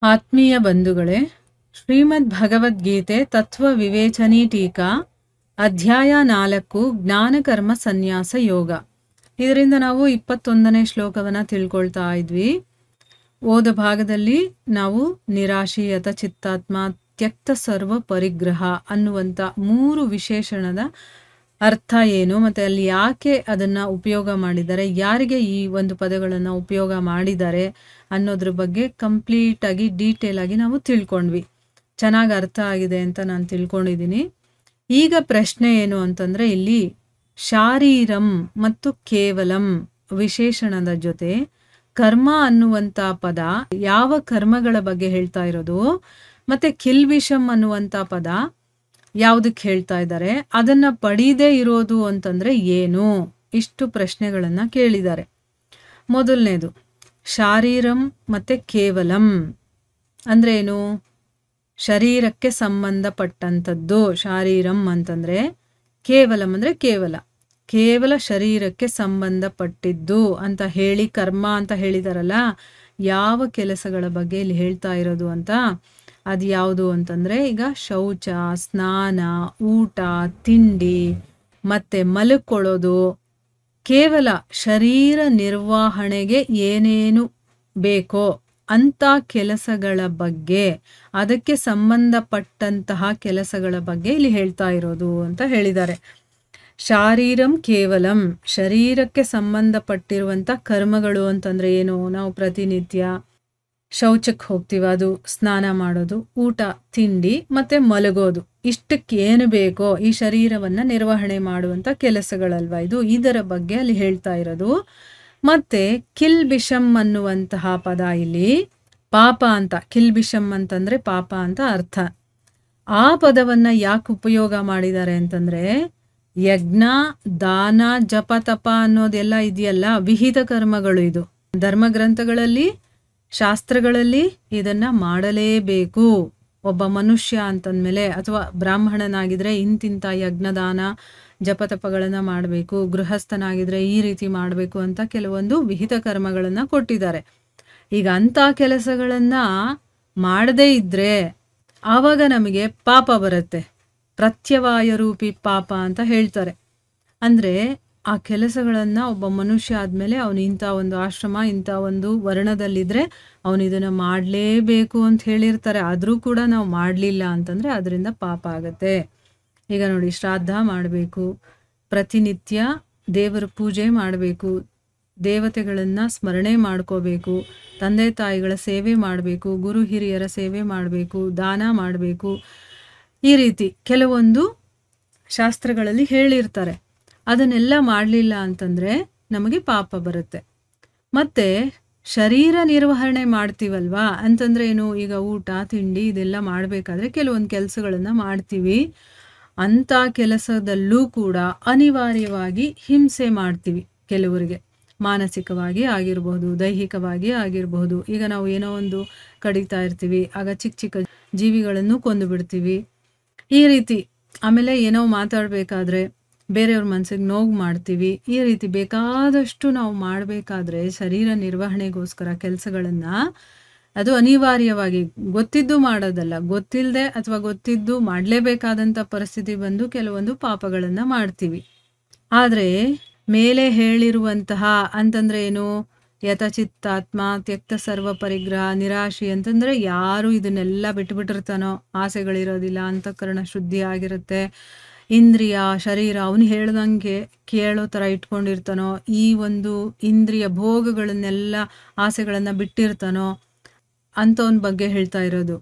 ಆತ್ಮೀಯ ಬಂಧುಗಳೇ, ಶ್ರೀಮದ್ ಭಗವದ್ಗೀತೆ ತತ್ವ ವಿವೇಚನಿ ಟೀಕಾ ಅಧ್ಯಾಯ 4 ಜ್ಞಾನಕರ್ಮ ಸನ್ಯಾಸ ಯೋಗ. ಇದರಿಂದ ನಾವು 21ನೇ ಶ್ಲೋಕವನ್ನು ತಿಳ್ಕೊಳ್ತಾ ಇದ್ವಿ. ಓದ ಭಾಗದಲ್ಲಿ ನಾವು ನಿರಾಶೀಯತ ಚಿತ್ತಾತ್ಮ ತ್ಯಕ್ತ ಸರ್ವ ಪರಿಗ್ರಹ ಅನ್ನುವಂಥ 3 ವಿಶೇಷಣದ ಅರ್ಥ ಏನು, ಮತ್ತು ಅಲ್ಲಿ ಯಾಕೆ ಅದನ್ನು ಉಪಯೋಗ ಮಾಡಿದ್ದಾರೆ, ಯಾರಿಗೆ ಈ ಒಂದು ಪದಗಳನ್ನು ಉಪಯೋಗ ಮಾಡಿದ್ದಾರೆ ಅನ್ನೋದ್ರ ಬಗ್ಗೆ ಕಂಪ್ಲೀಟಾಗಿ ಡೀಟೇಲ್ ಆಗಿ ನಾವು ತಿಳ್ಕೊಂಡ್ವಿ. ಚೆನ್ನಾಗಿ ಅರ್ಥ ಆಗಿದೆ ಅಂತ ನಾನು ತಿಳ್ಕೊಂಡಿದ್ದೀನಿ. ಈಗ ಪ್ರಶ್ನೆ ಏನು ಅಂತಂದರೆ, ಇಲ್ಲಿ ಶಾರೀರಂ ಮತ್ತು ಕೇವಲಂ ವಿಶೇಷಣದ ಜೊತೆ ಕರ್ಮ ಅನ್ನುವಂಥ ಪದ ಯಾವ ಕರ್ಮಗಳ ಬಗ್ಗೆ ಹೇಳ್ತಾ ಇರೋದು, ಮತ್ತು ಕಿಲ್ಬಿಷಂ ಅನ್ನುವಂಥ ಪದ ಯಾವುದಕ್ಕೆ ಹೇಳ್ತಾ ಇದ್ದಾರೆ, ಅದನ್ನು ಪಡೀದೇ ಇರೋದು ಅಂತಂದರೆ ಏನು, ಇಷ್ಟು ಪ್ರಶ್ನೆಗಳನ್ನು ಕೇಳಿದ್ದಾರೆ. ಮೊದಲನೇದು ಶಾರೀರಂ ಮತ್ತು ಕೇವಲಂ ಅಂದರೆ ಏನು? ಶರೀರಕ್ಕೆ ಸಂಬಂಧಪಟ್ಟಂಥದ್ದು ಶಾರೀರಂ ಅಂತಂದರೆ, ಕೇವಲಂ ಅಂದರೆ ಕೇವಲ ಶರೀರಕ್ಕೆ ಸಂಬಂಧಪಟ್ಟಿದ್ದು ಅಂತ ಹೇಳಿ ಕರ್ಮ ಅಂತ ಹೇಳಿದಾರಲ್ಲ, ಯಾವ ಕೆಲಸಗಳ ಬಗ್ಗೆ ಇಲ್ಲಿ ಹೇಳ್ತಾ ಇರೋದು ಅಂತ, ಅದು ಯಾವುದು ಅಂತಂದರೆ, ಈಗ ಶೌಚ, ಸ್ನಾನ, ಊಟ, ತಿಂಡಿ ಮತ್ತು ಮಲ್ಕೊಳ್ಳೋದು, ಕೇವಲ ಶರೀರ ನಿರ್ವಹಣೆಗೆ ಏನೇನು ಬೇಕೋ ಅಂಥ ಕೆಲಸಗಳ ಬಗ್ಗೆ, ಅದಕ್ಕೆ ಸಂಬಂಧಪಟ್ಟಂತಹ ಕೆಲಸಗಳ ಬಗ್ಗೆ ಇಲ್ಲಿ ಹೇಳ್ತಾ ಇರೋದು ಅಂತ ಹೇಳಿದ್ದಾರೆ. ಶಾರೀರಂ ಕೇವಲಂ ಶರೀರಕ್ಕೆ ಸಂಬಂಧಪಟ್ಟಿರುವಂಥ ಕರ್ಮಗಳು ಅಂತಂದರೆ ಏನು? ನಾವು ಪ್ರತಿನಿತ್ಯ ಶೌಚಕ್ಕೆ ಹೋಗ್ತೀವಿ, ಅದು ಸ್ನಾನ ಮಾಡೋದು, ಊಟ ತಿಂಡಿ ಮತ್ತು ಮಲಗೋದು, ಇಷ್ಟಕ್ಕೆ ಏನು ಬೇಕೋ ಈ ಶರೀರವನ್ನು ನಿರ್ವಹಣೆ ಮಾಡುವಂಥ ಕೆಲಸಗಳಲ್ವ ಇದು, ಇದರ ಬಗ್ಗೆ ಅಲ್ಲಿ ಹೇಳ್ತಾ ಇರೋದು. ಮತ್ತು ಕಿಲ್ಬಿಷಂ ಅನ್ನುವಂತಹ ಪದ ಇಲ್ಲಿ ಪಾಪ ಅಂತ, ಕಿಲ್ಬಿಷಂ ಅಂತಂದರೆ ಪಾಪ ಅಂತ ಅರ್ಥ. ಆ ಪದವನ್ನು ಯಾಕೆ ಉಪಯೋಗ ಮಾಡಿದ್ದಾರೆ ಅಂತಂದರೆ, ಯಜ್ಞ, ದಾನ, ಜಪ, ತಪ ಅನ್ನೋದೆಲ್ಲ ಇದೆಯಲ್ಲ, ವಿಹಿತ ಕರ್ಮಗಳು. ಇದು ಧರ್ಮಗ್ರಂಥಗಳಲ್ಲಿ, ಶಾಸ್ತ್ರಗಳಲ್ಲಿ ಇದನ್ನು ಮಾಡಲೇಬೇಕು. ಒಬ್ಬ ಮನುಷ್ಯ ಅಂತಂದಮೇಲೆ, ಅಥವಾ ಬ್ರಾಹ್ಮಣನಾಗಿದ್ದರೆ ಇಂತಿಂಥ ಯಜ್ಞದಾನ ಜಪತಪಗಳನ್ನು ಮಾಡಬೇಕು, ಗೃಹಸ್ಥನಾಗಿದ್ದರೆ ಈ ರೀತಿ ಮಾಡಬೇಕು ಅಂತ ಕೆಲವೊಂದು ವಿಹಿತ ಕರ್ಮಗಳನ್ನು ಕೊಟ್ಟಿದ್ದಾರೆ. ಈಗ ಅಂಥ ಕೆಲಸಗಳನ್ನು ಮಾಡದೇ ಇದ್ದರೆ ಆವಾಗ ನಮಗೆ ಪಾಪ ಬರುತ್ತೆ, ಪ್ರತ್ಯವಾಯ ರೂಪಿ ಪಾಪ ಅಂತ ಹೇಳ್ತಾರೆ. ಅಂದರೆ ಆ ಕೆಲಸಗಳನ್ನು ಒಬ್ಬ ಮನುಷ್ಯ ಆದಮೇಲೆ ಅವನು ಇಂಥ ಒಂದು ಆಶ್ರಮ, ಇಂಥ ಒಂದು ವರ್ಣದಲ್ಲಿದ್ದರೆ ಅವನು ಇದನ್ನು ಮಾಡಲೇಬೇಕು ಅಂತ ಹೇಳಿರ್ತಾರೆ. ಆದರೂ ಕೂಡ ನಾವು ಮಾಡಲಿಲ್ಲ ಅಂತಂದರೆ ಅದರಿಂದ ಪಾಪ ಆಗುತ್ತೆ. ಈಗ ನೋಡಿ, ಶ್ರಾದ್ದ ಮಾಡಬೇಕು, ಪ್ರತಿನಿತ್ಯ ದೇವರ ಪೂಜೆ ಮಾಡಬೇಕು, ದೇವತೆಗಳನ್ನು ಸ್ಮರಣೆ ಮಾಡ್ಕೋಬೇಕು, ತಂದೆ ತಾಯಿಗಳ ಸೇವೆ ಮಾಡಬೇಕು, ಗುರು ಹಿರಿಯರ ಸೇವೆ ಮಾಡಬೇಕು, ದಾನ ಮಾಡಬೇಕು, ಈ ರೀತಿ ಕೆಲವೊಂದು ಶಾಸ್ತ್ರಗಳಲ್ಲಿ ಹೇಳಿರ್ತಾರೆ. ಅದನ್ನೆಲ್ಲ ಮಾಡಲಿಲ್ಲ ಅಂತಂದರೆ ನಮಗೆ ಪಾಪ ಬರುತ್ತೆ. ಮತ್ತು ಶರೀರ ನಿರ್ವಹಣೆ ಮಾಡ್ತೀವಲ್ವಾ ಅಂತಂದರೆ ಏನು? ಈಗ ಊಟ ತಿಂಡಿ ಇದೆಲ್ಲ ಮಾಡಬೇಕಾದ್ರೆ ಕೆಲವೊಂದು ಕೆಲಸಗಳನ್ನು ಮಾಡ್ತೀವಿ. ಅಂಥ ಕೆಲಸದಲ್ಲೂ ಕೂಡ ಅನಿವಾರ್ಯವಾಗಿ ಹಿಂಸೆ ಮಾಡ್ತೀವಿ. ಕೆಲವರಿಗೆ ಮಾನಸಿಕವಾಗಿ ಆಗಿರಬಹುದು, ದೈಹಿಕವಾಗಿ ಆಗಿರಬಹುದು. ಈಗ ನಾವು ಏನೋ ಒಂದು ಕಡಿತಾ ಇರ್ತೀವಿ, ಆಗ ಚಿಕ್ಕ ಚಿಕ್ಕ ಜೀವಿಗಳನ್ನು ಕೊಂದು ಬಿಡ್ತೀವಿ, ಈ ರೀತಿ. ಆಮೇಲೆ ಏನೋ ಮಾತಾಡಬೇಕಾದ್ರೆ ಬೇರೆಯವ್ರ ಮನಸ್ಸಿಗೆ ನೋವು ಮಾಡ್ತೀವಿ. ಈ ರೀತಿ ಬೇಕಾದಷ್ಟು ನಾವು ಮಾಡಬೇಕಾದ್ರೆ ಶರೀರ ನಿರ್ವಹಣೆಗೋಸ್ಕರ ಕೆಲಸಗಳನ್ನು, ಅದು ಅನಿವಾರ್ಯವಾಗಿ ಗೊತ್ತಿದ್ದು ಮಾಡೋದಲ್ಲ, ಗೊತ್ತಿಲ್ಲದೆ ಅಥವಾ ಗೊತ್ತಿದ್ದು ಮಾಡಲೇಬೇಕಾದಂಥ ಪರಿಸ್ಥಿತಿ ಬಂದು ಕೆಲವೊಂದು ಪಾಪಗಳನ್ನು ಮಾಡ್ತೀವಿ. ಆದರೆ ಮೇಲೆ ಹೇಳಿರುವಂತಹ ಅಂತಂದರೆ ಏನು? ಯಥಚಿತ್ತಾತ್ಮ ತ್ಯಕ್ತ ಸರ್ವ ಪರಿಗ್ರಹ ನಿರಾಶಿ ಅಂತಂದರೆ, ಯಾರು ಇದನ್ನೆಲ್ಲ ಬಿಟ್ಟುಬಿಟ್ಟಿರ್ತಾನೋ, ಆಸೆಗಳಿರೋದಿಲ್ಲ, ಅಂತಃಕರಣ ಶುದ್ಧಿ ಆಗಿರುತ್ತೆ, ಇಂದ್ರಿಯ ಶರೀರ ಅವನು ಹೇಳ್ದಂಗೆ ಕೇಳೋ ಥರ ಇಟ್ಕೊಂಡಿರ್ತಾನೋ, ಈ ಒಂದು ಇಂದ್ರಿಯ ಭೋಗಗಳನ್ನೆಲ್ಲ ಆಸೆಗಳನ್ನು ಬಿಟ್ಟಿರ್ತಾನೋ ಅಂಥವನ ಬಗ್ಗೆ ಹೇಳ್ತಾ ಇರೋದು.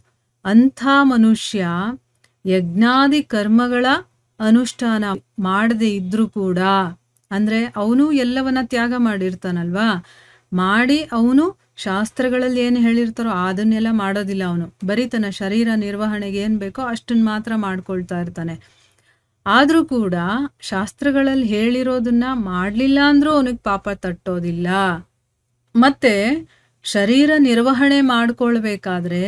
ಅಂಥ ಮನುಷ್ಯ ಯಜ್ಞಾದಿ ಕರ್ಮಗಳ ಅನುಷ್ಠಾನ ಮಾಡದೇ ಇದ್ದರೂ ಕೂಡ, ಅಂದರೆ ಅವನು ಎಲ್ಲವನ್ನ ತ್ಯಾಗ ಮಾಡಿರ್ತಾನಲ್ವಾ, ಮಾಡಿ ಅವನು ಶಾಸ್ತ್ರಗಳಲ್ಲಿ ಏನು ಹೇಳಿರ್ತಾರೋ ಅದನ್ನೆಲ್ಲ ಮಾಡೋದಿಲ್ಲ. ಅವನು ಬರೀ ತನ್ನ ಶರೀರ ನಿರ್ವಹಣೆಗೆ ಏನು ಬೇಕೋ ಅಷ್ಟನ್ನು ಮಾತ್ರ ಮಾಡ್ಕೊಳ್ತಾ ಇರ್ತಾನೆ. ಆದರೂ ಕೂಡ ಶಾಸ್ತ್ರಗಳಲ್ಲಿ ಹೇಳಿರೋದನ್ನ ಮಾಡಲಿಲ್ಲ ಅಂದರೂ ಅವನಿಗೆ ಪಾಪ ತಟ್ಟೋದಿಲ್ಲ. ಮತ್ತು ಶರೀರ ನಿರ್ವಹಣೆ ಮಾಡ್ಕೊಳ್ಬೇಕಾದ್ರೆ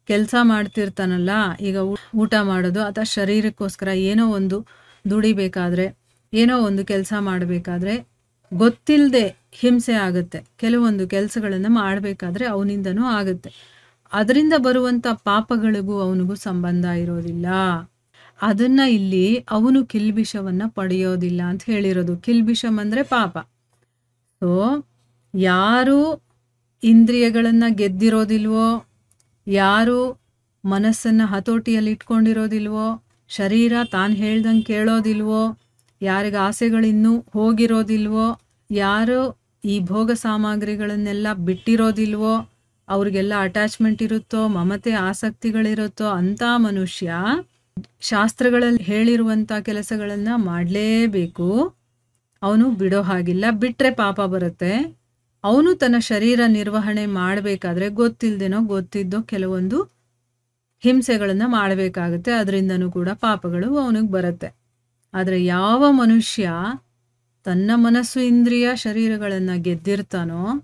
ಕೆಲಸ ಮಾಡ್ತಿರ್ತಾನಲ್ಲ, ಈಗ ಊಟ ಮಾಡೋದು ಅಥವಾ ಶರೀರಕ್ಕೋಸ್ಕರ ಏನೋ ಒಂದು ದುಡಿಬೇಕಾದ್ರೆ, ಏನೋ ಒಂದು ಕೆಲಸ ಮಾಡಬೇಕಾದ್ರೆ ಗೊತ್ತಿಲ್ಲದೆ ಹಿಂಸೆ ಆಗುತ್ತೆ. ಕೆಲವೊಂದು ಕೆಲಸಗಳನ್ನು ಮಾಡಬೇಕಾದ್ರೆ ಅವನಿಂದನೂ ಆಗುತ್ತೆ. ಅದರಿಂದ ಬರುವಂಥ ಪಾಪಗಳಿಗೂ ಅವನಿಗೂ ಸಂಬಂಧ ಇರೋದಿಲ್ಲ. ಅದನ್ನ ಇಲ್ಲಿ ಅವನು ಕಿಲ್ಬಿಷವನ್ನು ಪಡೆಯೋದಿಲ್ಲ ಅಂತ ಹೇಳಿರೋದು. ಕಿಲ್ಬಿಷಮ್ ಅಂದರೆ ಪಾಪ. ಸೊ ಯಾರು ಇಂದ್ರಿಯಗಳನ್ನು ಗೆದ್ದಿರೋದಿಲ್ವೋ, ಯಾರು ಮನಸ್ಸನ್ನು ಹತೋಟಿಯಲ್ಲಿ ಇಟ್ಕೊಂಡಿರೋದಿಲ್ವೋ, ಶರೀರ ತಾನು ಹೇಳ್ದಂಗೆ ಕೇಳೋದಿಲ್ವೋ, ಯಾರಿಗೆ ಆಸೆಗಳಿನ್ನೂ ಹೋಗಿರೋದಿಲ್ವೋ, ಯಾರು ಈ ಭೋಗ ಸಾಮಗ್ರಿಗಳನ್ನೆಲ್ಲ ಬಿಟ್ಟಿರೋದಿಲ್ವೋ, ಅವ್ರಿಗೆಲ್ಲ ಅಟ್ಯಾಚ್ಮೆಂಟ್ ಇರುತ್ತೋ, ಮಮತೆ ಆಸಕ್ತಿಗಳಿರುತ್ತೋ ಅಂಥ ಮನುಷ್ಯ ಶಾಸ್ತ್ರಗಳಲ್ಲಿ ಹೇಳಿರುವಂಥ ಕೆಲಸಗಳನ್ನು ಮಾಡಲೇಬೇಕು. ಅವನು ಬಿಡೋ ಹಾಗಿಲ್ಲ. ಬಿಟ್ಟರೆ ಪಾಪ ಬರುತ್ತೆ. ಅವನು ತನ್ನ ಶರೀರ ನಿರ್ವಹಣೆ ಮಾಡಬೇಕಾದ್ರೆ ಗೊತ್ತಿಲ್ಲದೇನೋ ಗೊತ್ತಿದ್ದೋ ಕೆಲವೊಂದು ಹಿಂಸೆಗಳನ್ನು ಮಾಡಬೇಕಾಗುತ್ತೆ. ಅದರಿಂದನೂ ಕೂಡ ಪಾಪಗಳು ಅವನಿಗೆ ಬರುತ್ತೆ. ಆದರೆ ಯಾವ ಮನುಷ್ಯ ತನ್ನ ಮನಸ್ಸು ಇಂದ್ರಿಯ ಶರೀರಗಳನ್ನು ಗೆದ್ದಿರ್ತಾನೋ,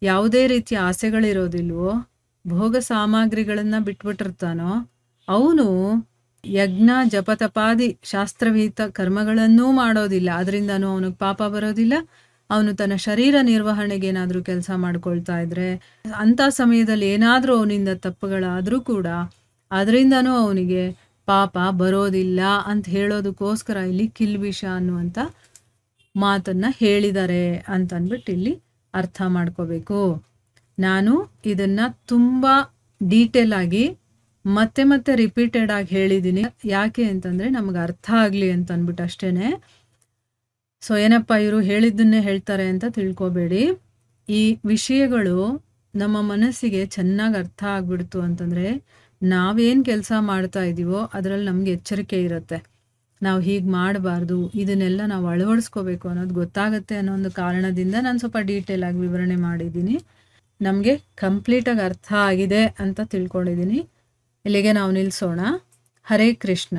ಯಾವುದೇ ರೀತಿಯ ಆಸೆಗಳಿರೋದಿಲ್ವೋ, ಭೋಗ ಸಾಮಗ್ರಿಗಳನ್ನು ಬಿಟ್ಬಿಟ್ಟಿರ್ತಾನೋ, ಅವನು ಯಜ್ಞ ಜಪತಪಾದಿ ಶಾಸ್ತ್ರವಿಹಿತ ಕರ್ಮಗಳನ್ನೂ ಮಾಡೋದಿಲ್ಲ. ಅದರಿಂದನೂ ಅವನಿಗೆ ಪಾಪ ಬರೋದಿಲ್ಲ. ಅವನು ತನ್ನ ಶರೀರ ನಿರ್ವಹಣೆಗೆ ಏನಾದರೂ ಕೆಲಸ ಮಾಡ್ಕೊಳ್ತಾ ಇದ್ರೆ, ಅಂಥ ಸಮಯದಲ್ಲಿ ಏನಾದರೂ ಅವನಿಂದ ತಪ್ಪುಗಳಾದರೂ ಕೂಡ ಅದರಿಂದನೂ ಅವನಿಗೆ ಪಾಪ ಬರೋದಿಲ್ಲ ಅಂತ ಹೇಳೋದಕ್ಕೋಸ್ಕರ ಇಲ್ಲಿ ಕಿಲ್ಬಿಷ ಅನ್ನುವಂಥ ಮಾತನ್ನು ಹೇಳಿದ್ದಾರೆ ಅಂತಂದ್ಬಿಟ್ಟು ಇಲ್ಲಿ ಅರ್ಥ ಮಾಡ್ಕೋಬೇಕು. ನಾನು ಇದನ್ನು ತುಂಬ ಡೀಟೇಲ್ ಆಗಿ ಮತ್ತೆ ಮತ್ತೆ ರಿಪೀಟೆಡ್ ಆಗಿ ಹೇಳಿದ್ದೀನಿ. ಯಾಕೆ ಅಂತಂದರೆ ನಮಗೆ ಅರ್ಥ ಆಗಲಿ ಅಂತ ಅಂದ್ಬಿಟ್ಟು ಅಷ್ಟೇ. ಸೊ ಏನಪ್ಪ ಇವರು ಹೇಳಿದ್ದನ್ನೇ ಹೇಳ್ತಾರೆ ಅಂತ ತಿಳ್ಕೊಬೇಡಿ. ಈ ವಿಷಯಗಳು ನಮ್ಮ ಮನಸ್ಸಿಗೆ ಚೆನ್ನಾಗಿ ಅರ್ಥ ಆಗ್ಬಿಡ್ತು ಅಂತಂದರೆ ನಾವೇನು ಕೆಲಸ ಮಾಡ್ತಾ ಇದ್ದೀವೋ ಅದರಲ್ಲಿ ನಮಗೆ ಎಚ್ಚರಿಕೆ ಇರುತ್ತೆ. ನಾವು ಹೀಗೆ ಮಾಡಬಾರ್ದು, ಇದನ್ನೆಲ್ಲ ನಾವು ಅಳವಡಿಸ್ಕೋಬೇಕು ಅನ್ನೋದು ಗೊತ್ತಾಗುತ್ತೆ ಅನ್ನೋ ಒಂದು ಕಾರಣದಿಂದ ನಾನು ಸ್ವಲ್ಪ ಡೀಟೇಲ್ ಆಗಿ ವಿವರಣೆ ಮಾಡಿದ್ದೀನಿ. ನಮಗೆ ಕಂಪ್ಲೀಟಾಗಿ ಅರ್ಥ ಆಗಿದೆ ಅಂತ ತಿಳ್ಕೊಂಡಿದ್ದೀನಿ. ಇಲ್ಲಿಗೆ ನಾವು ನಿಲ್ಲಿಸೋಣ. ಹರೇ ಕೃಷ್ಣ.